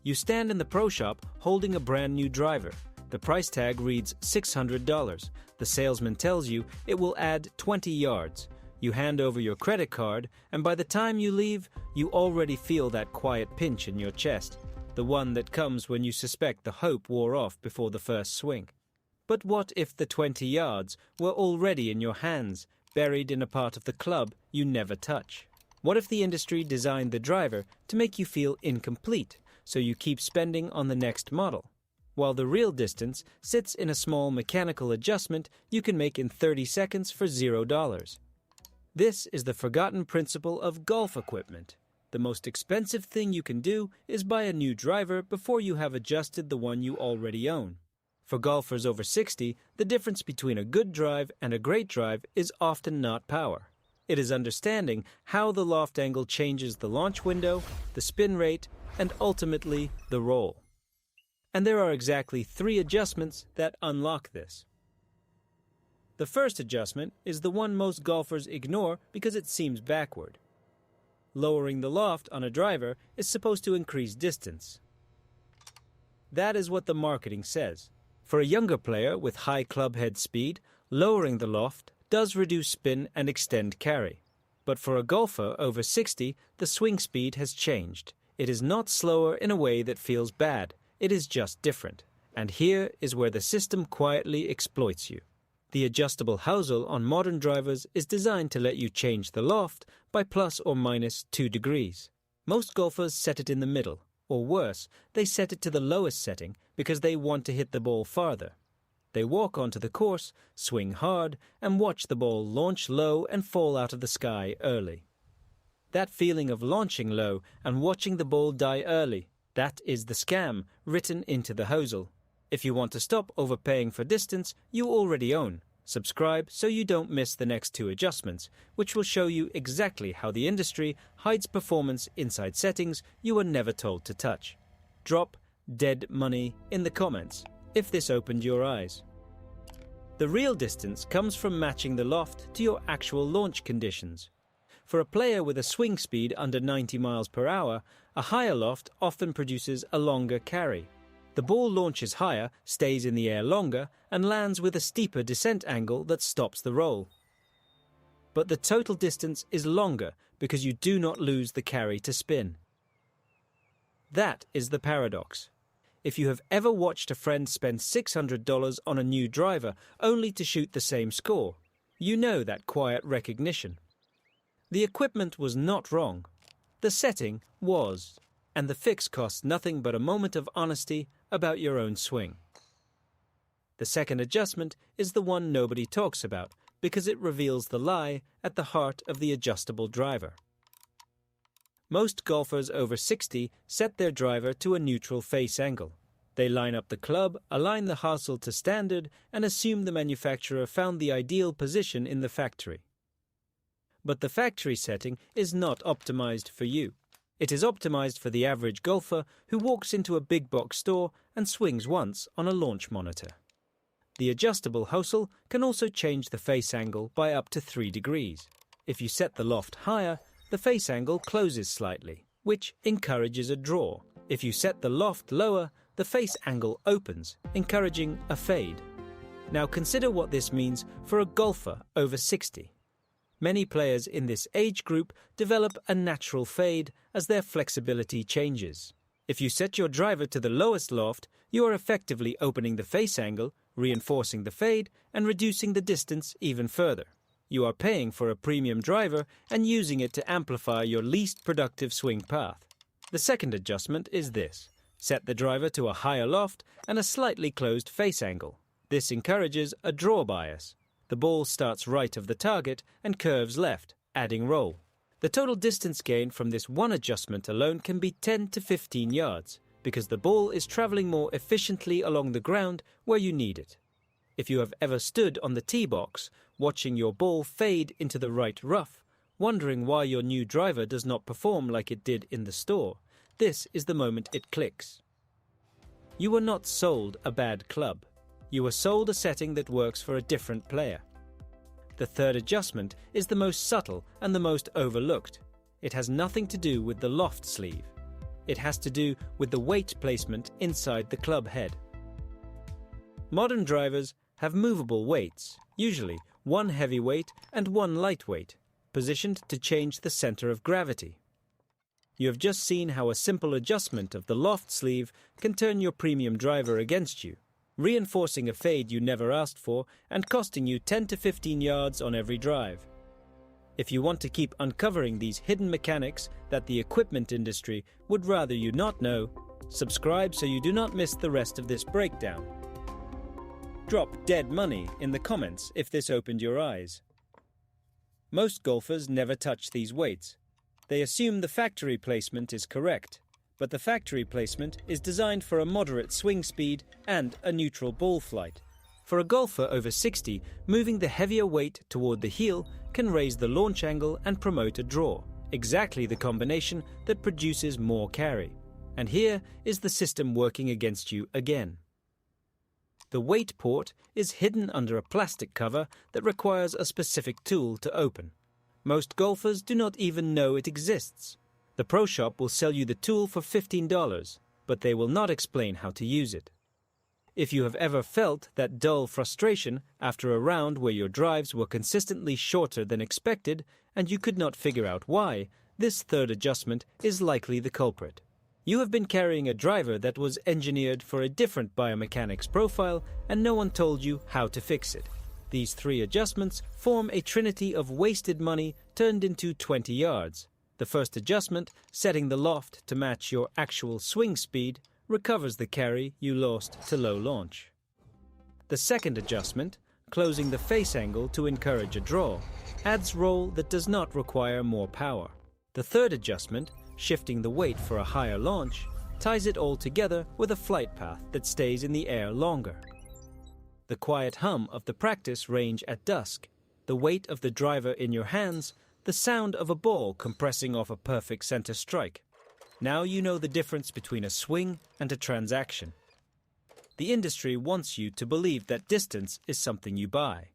You stand in the pro shop holding a brand new driver. The price tag reads $600. The salesman tells you it will add 20 yards. You hand over your credit card, and by the time you leave, you already feel that quiet pinch in your chest, the one that comes when you suspect the hope wore off before the first swing. But what if the 20 yards were already in your hands, buried in a part of the club you never touch? What if the industry designed the driver to make you feel incomplete, so you keep spending on the next model, while the real distance sits in a small mechanical adjustment you can make in 30 seconds for $0? This is the forgotten principle of golf equipment. The most expensive thing you can do is buy a new driver before you have adjusted the one you already own. For golfers over 60, the difference between a good drive and a great drive is often not power. It is understanding how the loft angle changes the launch window, the spin rate, and ultimately the roll. And there are exactly 3 adjustments that unlock this. The first adjustment is the one most golfers ignore because it seems backward. Lowering the loft on a driver is supposed to increase distance. That is what the marketing says. For a younger player with high club head speed, lowering the loft does reduce spin and extend carry. But for a golfer over 60, the swing speed has changed. It is not slower in a way that feels bad. It is just different. And here is where the system quietly exploits you. The adjustable hosel on modern drivers is designed to let you change the loft by plus or minus 2 degrees. Most golfers set it in the middle, or worse, they set it to the lowest setting because they want to hit the ball farther. They walk onto the course, swing hard, and watch the ball launch low and fall out of the sky early. That feeling of launching low and watching the ball die early, that is the scam written into the hosel. If you want to stop overpaying for distance you already own, subscribe so you don't miss the next 2 adjustments, which will show you exactly how the industry hides performance inside settings you were never told to touch. Drop dead money in the comments if this opened your eyes. The real distance comes from matching the loft to your actual launch conditions. For a player with a swing speed under 90 miles per hour, a higher loft often produces a longer carry. The ball launches higher, stays in the air longer, and lands with a steeper descent angle that stops the roll. But the total distance is longer because you do not lose the carry to spin. That is the paradox. If you have ever watched a friend spend $600 on a new driver only to shoot the same score, you know that quiet recognition. The equipment was not wrong. The setting was, and the fix costs nothing but a moment of honesty about your own swing. The second adjustment is the one nobody talks about because it reveals the lie at the heart of the adjustable driver. Most golfers over 60 set their driver to a neutral face angle. They line up the club, align the hosel to standard, and assume the manufacturer found the ideal position in the factory. But the factory setting is not optimized for you. It is optimized for the average golfer who walks into a big box store and swings once on a launch monitor. The adjustable hosel can also change the face angle by up to 3 degrees. If you set the loft higher, the face angle closes slightly, which encourages a draw. If you set the loft lower, the face angle opens, encouraging a fade. Now consider what this means for a golfer over 60. Many players in this age group develop a natural fade as their flexibility changes. If you set your driver to the lowest loft, you are effectively opening the face angle, reinforcing the fade, and reducing the distance even further. You are paying for a premium driver and using it to amplify your least productive swing path. The second adjustment is this. Set the driver to a higher loft and a slightly closed face angle. This encourages a draw bias. The ball starts right of the target and curves left, adding roll. The total distance gain from this one adjustment alone can be 10 to 15 yards, because the ball is traveling more efficiently along the ground where you need it. If you have ever stood on the tee box, watching your ball fade into the right rough, wondering why your new driver does not perform like it did in the store, this is the moment it clicks. You were not sold a bad club. You were sold a setting that works for a different player. The third adjustment is the most subtle and the most overlooked. It has nothing to do with the loft sleeve. it has to do with the weight placement inside the club head. Modern drivers have movable weights, usually one heavy weight and one light weight, positioned to change the center of gravity. You have just seen how a simple adjustment of the Loft sleeve can turn your premium driver against you, reinforcing a fade you never asked for and costing you 10 to 15 yards on every drive. If you want to keep uncovering these hidden mechanics that the equipment industry would rather you not know, subscribe so you do not miss the rest of this breakdown. Drop dead money in the comments if this opened your eyes. Most golfers never touch these weights. They assume the factory placement is correct, but the factory placement is designed for a moderate swing speed and a neutral ball flight. For a golfer over 60, moving the heavier weight toward the heel can raise the launch angle and promote a draw, exactly the combination that produces more carry. And here is the system working against you again. The weight port is hidden under a plastic cover that requires a specific tool to open. Most golfers do not even know it exists. The pro shop will sell you the tool for $15, but they will not explain how to use it. If you have ever felt that dull frustration after a round where your drives were consistently shorter than expected and you could not figure out why, this third adjustment is likely the culprit. You have been carrying a driver that was engineered for a different biomechanics profile and no one told you how to fix it. These three adjustments form a trinity of wasted money turned into 20 yards. The first adjustment, setting the loft to match your actual swing speed, recovers the carry you lost to low launch. The second adjustment, closing the face angle to encourage a draw, adds roll that does not require more power. The third adjustment, shifting the weight for a higher launch, ties it all together with a flight path that stays in the air longer. The quiet hum of the practice range at dusk, the weight of the driver in your hands, the sound of a ball compressing off a perfect center strike. Now you know the difference between a swing and a transaction. The industry wants you to believe that distance is something you buy.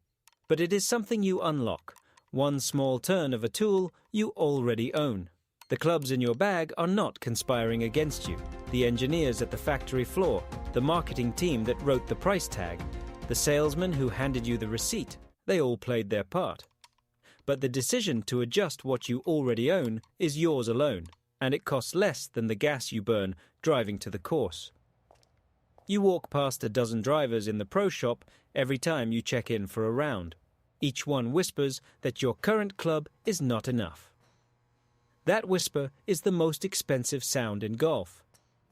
But it is something you unlock, one small turn of a tool you already own. The clubs in your bag are not conspiring against you. The engineers at the factory floor, the marketing team that wrote the price tag, the salesman who handed you the receipt, they all played their part. But the decision to adjust what you already own is yours alone, and it costs less than the gas you burn driving to the course. You walk past a dozen drivers in the pro shop every time you check in for a round. Each one whispers that your current club is not enough. That whisper is the most expensive sound in golf.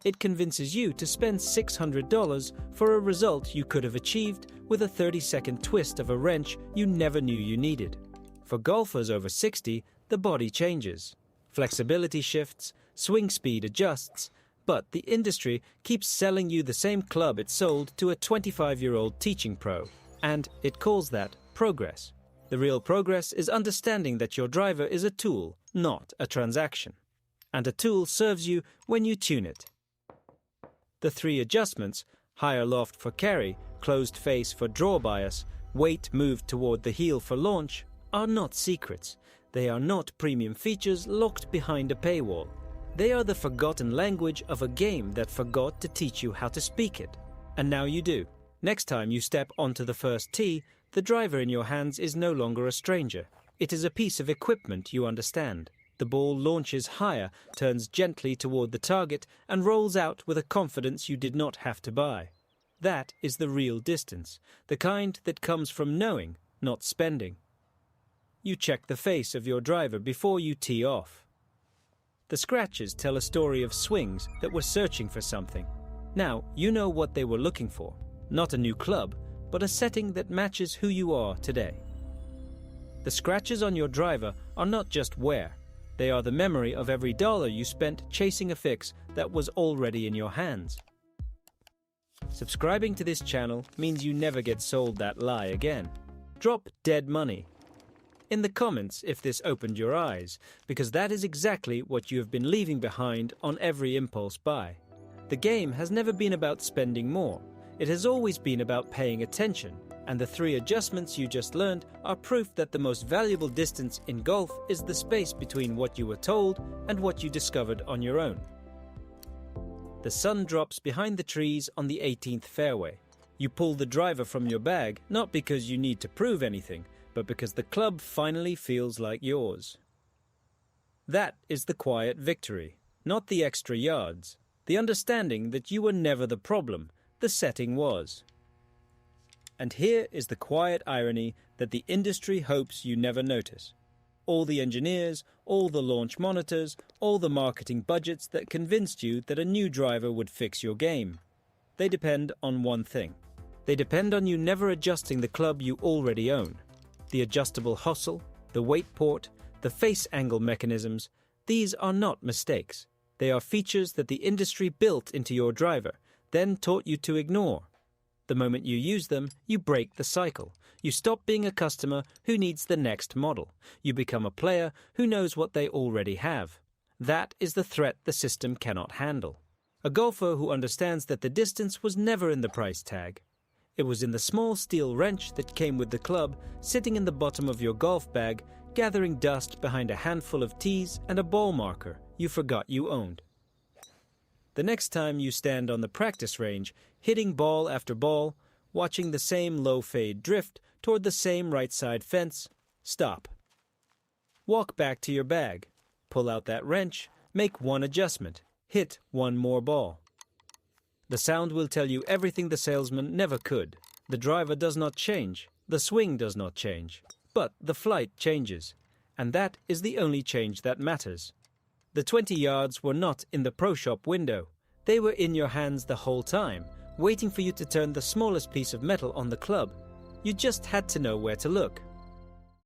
It convinces you to spend $600 for a result you could have achieved with a 30-second twist of a wrench you never knew you needed. For golfers over 60, the body changes. Flexibility shifts, swing speed adjusts, but the industry keeps selling you the same club it sold to a 25-year-old teaching pro, and it calls that progress. The real progress is understanding that your driver is a tool, not a transaction. And a tool serves you when you tune it. The three adjustments, higher loft for carry, closed face for draw bias, weight moved toward the heel for launch, are not secrets. They are not premium features locked behind a paywall. They are the forgotten language of a game that forgot to teach you how to speak it. And now you do. Next time you step onto the first tee, the driver in your hands is no longer a stranger. It is a piece of equipment you understand. The ball launches higher, turns gently toward the target, and rolls out with a confidence you did not have to buy. That is the real distance, the kind that comes from knowing, not spending. You check the face of your driver before you tee off. The scratches tell a story of swings that were searching for something. Now you know what they were looking for. Not a new club, but a setting that matches who you are today. The scratches on your driver are not just wear. They are the memory of every dollar you spent chasing a fix that was already in your hands. Subscribing to this channel means you never get sold that lie again. Drop dead money in the comments if this opened your eyes, because that is exactly what you have been leaving behind on every impulse buy. The game has never been about spending more. It has always been about paying attention, and the three adjustments you just learned are proof that the most valuable distance in golf is the space between what you were told and what you discovered on your own. The sun drops behind the trees on the 18th fairway. You pull the driver from your bag, not because you need to prove anything, but because the club finally feels like yours. That is the quiet victory, not the extra yards. The understanding that you were never the problem, the setting was. And here is the quiet irony that the industry hopes you never notice. All the engineers, all the launch monitors, all the marketing budgets that convinced you that a new driver would fix your game. They depend on one thing. They depend on you never adjusting the club you already own. The adjustable hosel, the weight port, the face angle mechanisms, these are not mistakes. They are features that the industry built into your driver, then taught you to ignore. The moment you use them, you break the cycle. You stop being a customer who needs the next model. You become a player who knows what they already have. That is the threat the system cannot handle. A golfer who understands that the distance was never in the price tag. It was in the small steel wrench that came with the club, sitting in the bottom of your golf bag, gathering dust behind a handful of tees and a ball marker you forgot you owned. The next time you stand on the practice range, hitting ball after ball, watching the same low fade drift toward the same right side fence, stop. Walk back to your bag, pull out that wrench, make one adjustment, hit one more ball. The sound will tell you everything the salesman never could. The driver does not change, the swing does not change, but the flight changes, and that is the only change that matters. The 20 yards were not in the pro shop window. They were in your hands the whole time, waiting for you to turn the smallest piece of metal on the club. You just had to know where to look.